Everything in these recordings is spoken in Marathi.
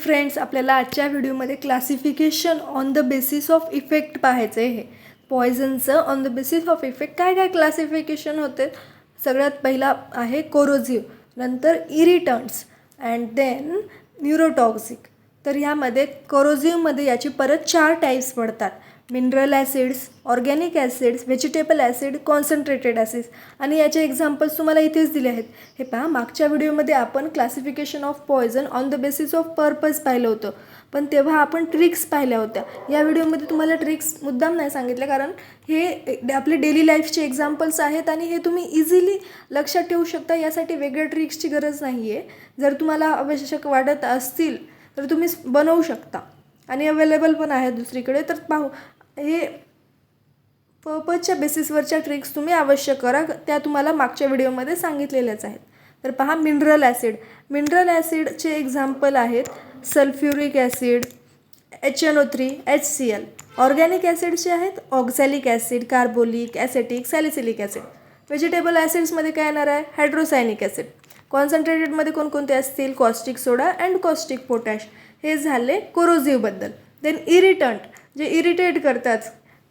फ्रेंड्स, आपल्याला आजच्या व्हिडिओमध्ये classification on the basis of effect पाहायचं आहे. हे पॉयझनचं on the basis of effect काय काय क्लासिफिकेशन होते. सगळ्यात पहिला आहे कोरोजिव्ह, नंतर इरिटंट्स अँड देन न्यूरोटॉक्सिक. तर ह्यामध्ये कोरोजिव्हमध्ये याची परत 4 टाईप्स पडतात: mineral acids, organic acids, vegetable acid, concentrated acids. आणि याचे एक्झाम्पल्स तुम्हाला इथेच दिले आहेत. हे पहा, मागच्या व्हिडिओमध्ये आपण classification of poison on the basis of purpose पाहिलं होतं, पण तेव्हा आपण ट्रिक्स पाहिल्या होत्या. या व्हिडिओमध्ये तुम्हाला ट्रिक्स मुद्दाम नाही सांगितलं, कारण हे आपले डेली लाईफचे एक्झाम्पल्स आहेत आणि हे तुम्ही इझिली लक्षात ठेवू शकता. यासाठी वेगळ्या ट्रिक्सची गरज नाही आहे. जर तुम्हाला आवश्यक वाटत असतील तर तुम्ही बनवू शकता आणि अवेलेबल पण आहे दुसरीकडे. तर पाहू, हे पर्पजच्या बेसिसवरच्या ट्रिक्स तुम्ही अवश्य करा, त्या तुम्हाला मागच्या व्हिडिओमध्ये सांगितलेल्याच आहेत. तर पहा, मिनरल ॲसिड. मिनरल ॲसिडचे एक्झाम्पल आहेत sulphuric acid, HNO3, HCl. Organic ॲसिडचे आहेत oxalic acid, carbolic, acetic, salicylic acid. Vegetable ॲसिड्समध्ये काय येणार आहे? Hydrocyanic acid. कॉन्सन्ट्रेटेडमध्ये कोणकोणते असतील? Caustic soda and caustic potash. हे झाले कोरोजिव्हबद्दल. देन इरिटंट, जे इरिटेट करतात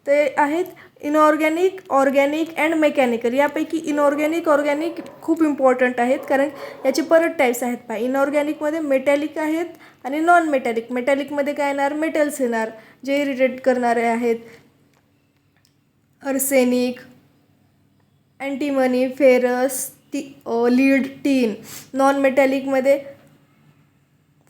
ते आहेत इनऑर्गॅनिक, ऑर्गॅनिक अँड मेकॅनिकल. यापैकी इनऑर्गॅनिक, ऑर्गॅनिक खूप इम्पॉर्टंट आहेत, कारण याचे परत टाईप्स आहेत. पहा, इनऑर्गॅनिकमध्ये मेटॅलिक आहेत आणि नॉन मेटॅलिक. मेटॅलिकमध्ये काय येणार? मेटल्स येणार, जे इरिटेट करणारे आहेत. Arsenic, antimony, ferrous, lead, tin. Non मेटॅलिकमध्ये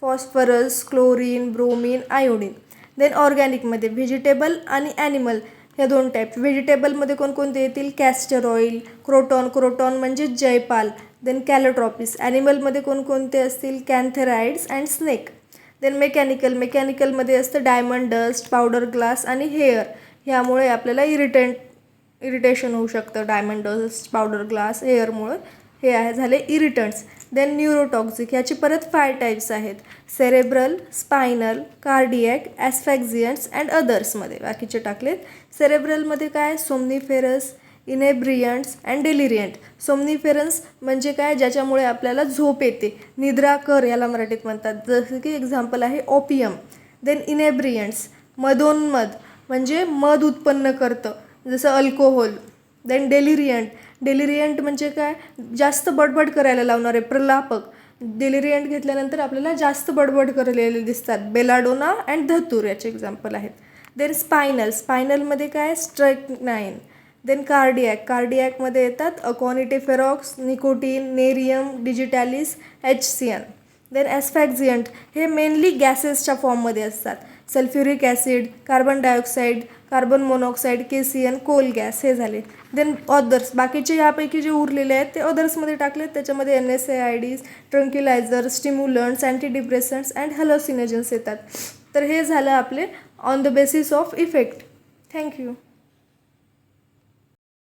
phosphorus, chlorine, bromine, iodine. Then ऑर्गॅनिकमध्ये व्हेजिटेबल आणि ॲनिमल ह्या 2 टाईप. व्हेजिटेबलमध्ये कोणकोणते येतील? Castor oil, croton. क्रोटॉन म्हणजे जयपाल. देन कॅलोट्रॉपिस. ॲनिमलमध्ये कोणकोणते असतील? Cantharides and snake. Then mechanical. मेकॅनिकलमध्ये असतं डायमंड डस्ट, पावडर ग्लास आणि हेअर. ह्यामुळे आपल्याला इरिटेशन होऊ शकतं. डायमंड डस्ट, पावडर ग्लास, हेअरमुळे. हे आहे झाले इरिटंट्स. Then neurotoxic. ह्याची परत 5 टाईप्स आहेत: सेरेब्रल, स्पायनल, कार्डियॅक, ॲस्फॅक्झियंट्स अँड अदर्समध्ये बाकीचे टाकलेत. सेरेब्रलमध्ये काय? सोमनिफेरस, इनेब्रियंट्स अँड डेलिरियंट. सोमनिफेरन्स म्हणजे काय? ज्याच्यामुळे आपल्याला झोप येते, निद्रा कर याला मराठीत म्हणतात. जसं की एक्झाम्पल आहे ओपियम. देन इनेब्रियंट्स, मदोन्मद म्हणजे मद उत्पन्न करतं, जसं अल्कोहोल. देन डेलिरियंट. डेलिरियंट म्हणजे काय? जास्त बडबड करायला लावणारे, प्रलापक. डेलिरियंट घेतल्यानंतर आपल्याला जास्त बडबड करलेले दिसतात. बेलाडोना अँड धतूर याचे एक्झाम्पल आहेत. Then spinal. स्पायनलमध्ये काय? स्ट्रायक्नाइन. Then cardiac. कार्डियॅकमध्ये येतात aconite ferox, nicotine, nerium, digitalis, HCN. Then asphyxiant. हे मेनली गॅसेसच्या फॉर्ममध्ये असतात: sulphuric acid, carbon dioxide, carbon monoxide, KCN, coal gas. हे झाले. Then others. बाकीचे यापैकी जे उरलेले आहेत ते अदर्समध्ये टाकलेत. त्याच्यामध्ये NSAIDs, ट्रंक्युलायझर, स्टिम्युलंट्स, अँटीडिप्रेसंट्स अँड हॅलोसिनोजन्स येतात. तर हे झालं आपले on the basis of effect. Thank you.